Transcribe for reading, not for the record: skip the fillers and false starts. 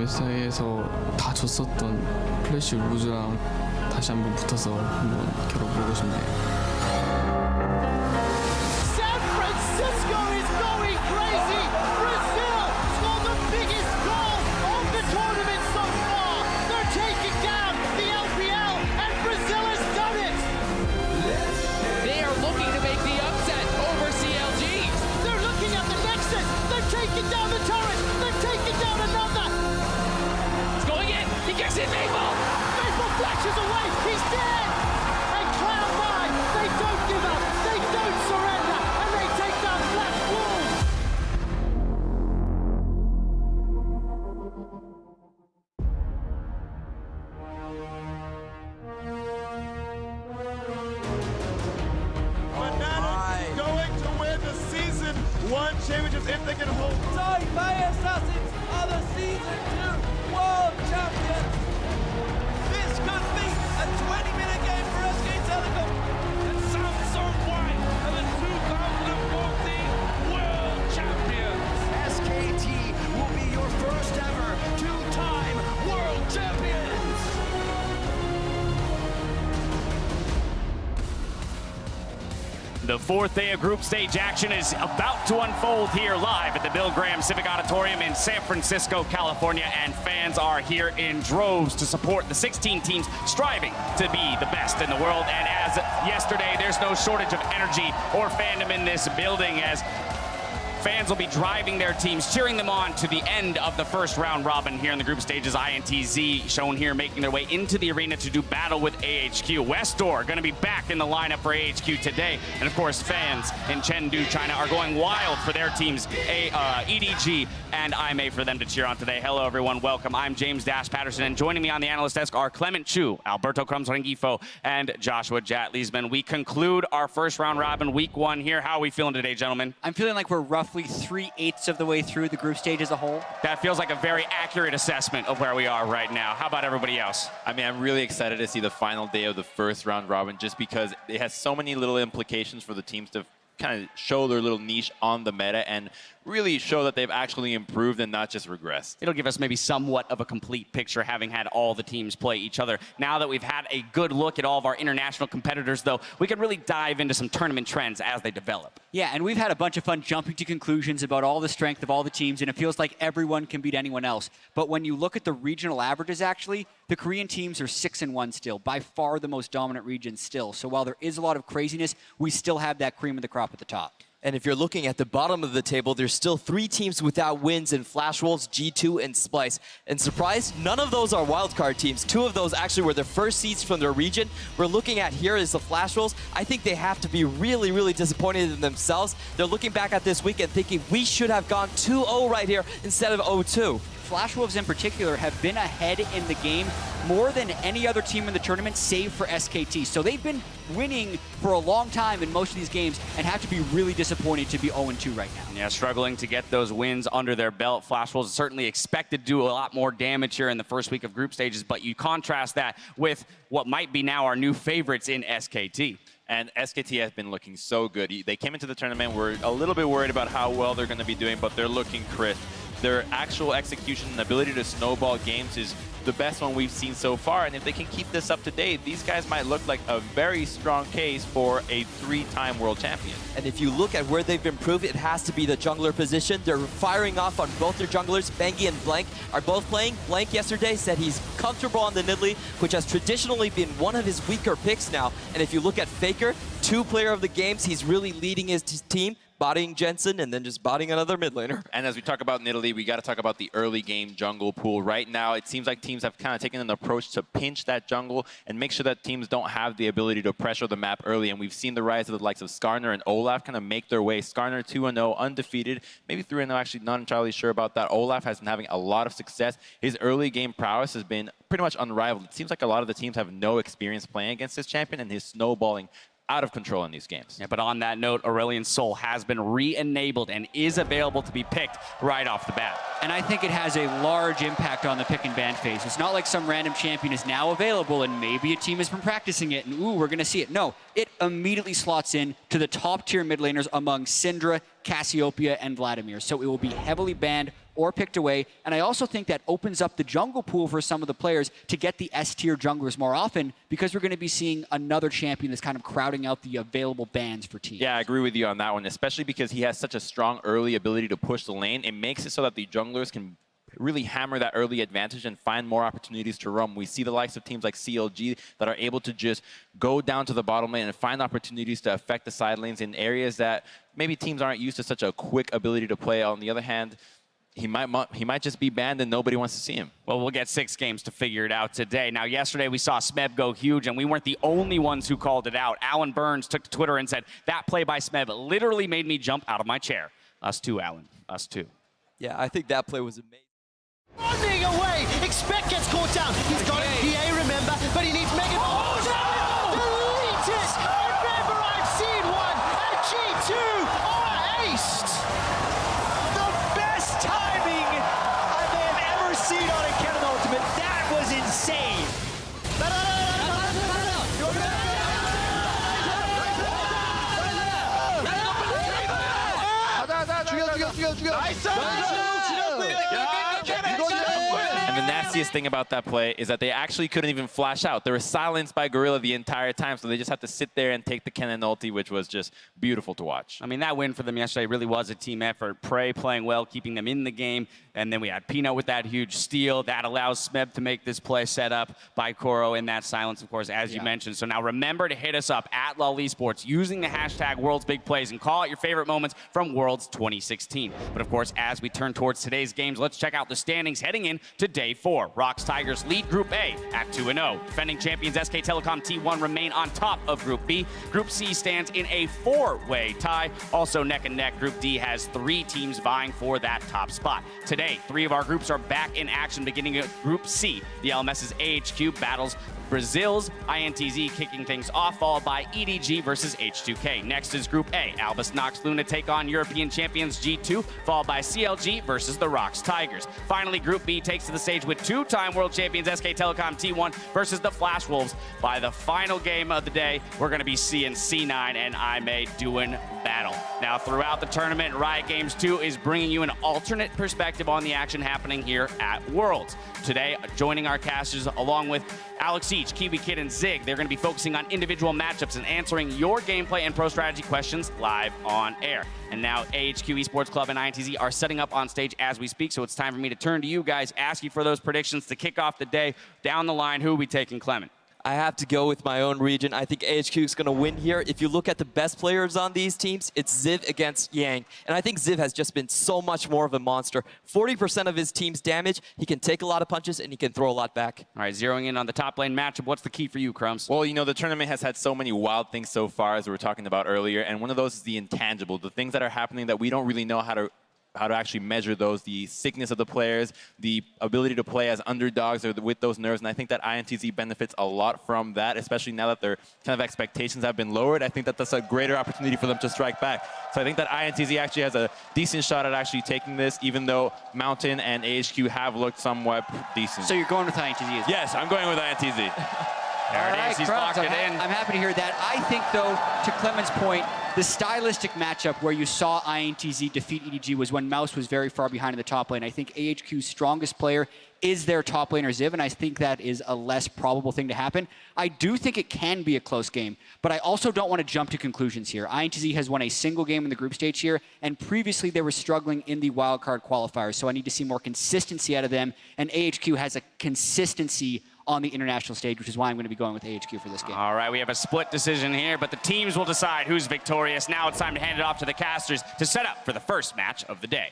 USA에서 다 졌었던 플래시 울부즈랑 다시 한번 붙어서 한번 겨뤄보고 싶네요. San Francisco is going crazy! Brazil scored the biggest goal of the tournament so far! They're taking down the LPL and Brazil has done it! They are looking to make the upset over CLG. They're looking at the Nexus! They're taking down the turret! They're taking down another! It's going in. He kicks it, Maple. Maple flashes away! He's dead! And Cloud9, they don't give up! They don't surrender! And they take down Flash Wolves! Fnatic going to win the Season 1 championships if they can hold. Senpai Assassins are the Season 2 World Champions! This could be a 20-minute game for SK Telecom! And Samsung White are the 2014 World Champions. SKT will be your first ever two-time World Champions! The fourth day of group stage action is about to unfold here live at the Bill Graham Civic Auditorium in San Francisco, California, and fans are here in droves to support the 16 teams striving to be the best in the world. And as yesterday, there's no shortage of energy or fandom in this building as fans will be driving their teams, cheering them on to the end of the first round robin here in the group stages. INTZ shown here making their way into the arena to do battle with AHQ. Westdoor going to be back in the lineup for AHQ today. And of course, fans in Chengdu, China are going wild for their teams, EDG and IMA, for them to cheer on today. Hello, everyone. Welcome. I'm James Dash Patterson, and joining me on the analyst desk are Clement Chu, Alberto Crums Rengifo, and Joshua Jat-Leesman. We conclude our first round robin, week 1 here. How are we feeling today, gentlemen? I'm feeling like we're roughly 3/8 of the way through the group stage as a whole. That feels like a very accurate assessment of where we are right now. How about everybody else? I mean, I'm really excited to see the final day of the first round robin just because it has so many little implications for the teams to kind of show their little niche on the meta and really show that they've actually improved and not just regressed. It'll give us maybe somewhat of a complete picture having had all the teams play each other. Now that we've had a good look at all of our international competitors, though, we can really dive into some tournament trends as they develop. Yeah, and we've had a bunch of fun jumping to conclusions about all the strength of all the teams, and it feels like everyone can beat anyone else. But when you look at the regional averages, actually, the Korean teams are 6-1 still, by far the most dominant region still. So while there is a lot of craziness, we still have that cream of the crop at the top. And if you're looking at the bottom of the table, there's still 3 teams without wins in Flash Wolves, G2, and Splice. And surprise, none of those are wildcard teams. 2 of those actually were their first seeds from their region. We're looking at here is the Flash Wolves. I think they have to be really, really disappointed in themselves. They're looking back at this week and thinking we should have gone 2-0 right here instead of 0-2. Flash Wolves in particular have been ahead in the game more than any other team in the tournament, save for SKT. So they've been winning for a long time in most of these games and have to be really disappointed to be 0-2 right now. Yeah, struggling to get those wins under their belt. Flash Wolves certainly expected to do a lot more damage here in the first week of group stages, but you contrast that with what might be now our new favorites in SKT. And SKT has been looking so good. They came into the tournament, we're a little bit worried about how well they're going to be doing, but they're looking crisp. Their actual execution and ability to snowball games is the best one we've seen so far. And if they can keep this up to date, these guys might look like a very strong case for a 3-time world champion. And if you look at where they've improved, it has to be the jungler position. They're firing off on both their junglers. Bengi and Blank are both playing. Blank yesterday said he's comfortable on the Nidalee, which has traditionally been one of his weaker picks now. And if you look at Faker, 2 player of the games, he's really leading his team, bodying Jensen and then just bodying another mid laner. And as we talk about Nidalee, we got to talk about the early game jungle pool. Right now, it seems like teams have kind of taken an approach to pinch that jungle and make sure that teams don't have the ability to pressure the map early. And we've seen the rise of the likes of Skarner and Olaf kind of make their way. Skarner 2-0, undefeated. Maybe 3-0, actually not entirely sure about that. Olaf has been having a lot of success. His early game prowess has been pretty much unrivaled. It seems like a lot of the teams have no experience playing against this champion, and his snowballing out of control in these games. Yeah, but on that note, Aurelion Sol has been re-enabled and is available to be picked right off the bat. And I think it has a large impact on the pick and ban phase. It's not like some random champion is now available and maybe a team has been practicing it and ooh, we're gonna see it. No, it immediately slots in to the top tier mid laners among Syndra, Cassiopeia, and Vladimir. So it will be heavily banned or picked away. And I also think that opens up the jungle pool for some of the players to get the S-tier junglers more often, because we're going to be seeing another champion that's kind of crowding out the available bans for teams. Yeah, I agree with you on that one, especially because he has such a strong early ability to push the lane. It makes it so that the junglers can really hammer that early advantage and find more opportunities to roam. We see the likes of teams like CLG that are able to just go down to the bottom lane and find opportunities to affect the side lanes in areas that maybe teams aren't used to such a quick ability to play. On the other hand, he might just be banned and nobody wants to see him. Well, we'll get 6 games to figure it out today. Now, yesterday we saw Smeb go huge, and we weren't the only ones who called it out. Alan Burns took to Twitter and said, that play by Smeb literally made me jump out of my chair. Us too, Alan. Us too. Yeah, I think that play was amazing. Running away! Expect gets caught down. He's got a PA, remember, but he needs Megan. Oh, no! Delete it! Remember, I've seen one at G2 or aced. The best timing I may have ever seen on a Kevin Ultimate. That was insane. And the nastiest thing about that play is that they actually couldn't even flash out. They were silenced by Gorilla the entire time, so they just had to sit there and take the Kennen ulti, which was just beautiful to watch. I mean, that win for them yesterday really was a team effort. Prey playing well, keeping them in the game. And then we had Pino with that huge steal. That allows Smeb to make this play set up by Koro in that silence, of course, as you mentioned. So now remember to hit us up at LoL Esports using the hashtag World's Big Plays and call out your favorite moments from Worlds 2016. But of course, as we turn towards today's games, let's check out the standings heading in to Day 4. ROX Tigers lead Group A at 2-0. Defending champions SK Telecom T1 remain on top of Group B. Group C stands in a 4-way tie. Also neck and neck, Group D has 3 teams vying for that top spot. Today, 3 of our groups are back in action, beginning at Group C. The LMS's AHQ battles Brazil's INTZ kicking things off, followed by EDG versus H2K. Next is Group A. Albus Nox Luna take on European champions G2, followed by CLG versus the ROX Tigers. Finally, Group B takes to the stage with 2-time world champions SK Telecom T1 versus the Flash Wolves. By the final game of the day, we're going to be seeing C9 and IMA doing battle. Now, throughout the tournament, Riot Games 2 is bringing you an alternate perspective on the action happening here at Worlds. Today, joining our casters along with Alex Each, Kiwi Kid, and Zig, they're going to be focusing on individual matchups and answering your gameplay and pro strategy questions live on air. And now AHQ Esports Club and INTZ are setting up on stage as we speak, so it's time for me to turn to you guys, ask you for those predictions to kick off the day. Down the line, who are we taking, Clement? I have to go with my own region. I think AHQ is going to win here. If you look at the best players on these teams, it's Ziv against Yang. And I think Ziv has just been so much more of a monster. 40% of his team's damage, he can take a lot of punches, and he can throw a lot back. All right, zeroing in on the top lane matchup, what's the key for you, Crumbs? Well, you know, the tournament has had so many wild things so far, as we were talking about earlier, and one of those is the intangible, the things that are happening that we don't really know how to actually measure those, the sickness of the players, the ability to play as underdogs or with those nerves, and I think that INTZ benefits a lot from that, especially now that their kind of expectations have been lowered. I think that that's a greater opportunity for them to strike back. So I think that INTZ actually has a decent shot at actually taking this, even though Mountain and AHQ have looked somewhat decent. So you're going with INTZ as well? Yes, I'm going with INTZ. There it is, he's locked it in. I'm happy to hear that. I think, though, to Clement's point, the stylistic matchup where you saw INTZ defeat EDG was when Mouse was very far behind in the top lane. I think AHQ's strongest player is their top laner Ziv, and I think that is a less probable thing to happen. I do think it can be a close game, but I also don't want to jump to conclusions here. INTZ has won a single game in the group stage here, and previously they were struggling in the wildcard qualifiers, so I need to see more consistency out of them, and AHQ has a consistency on the international stage, which is why I'm going to be going with AHQ for this game. All right, we have a split decision here, but the teams will decide who's victorious. Now it's time to hand it off to the casters to set up for the first match of the day.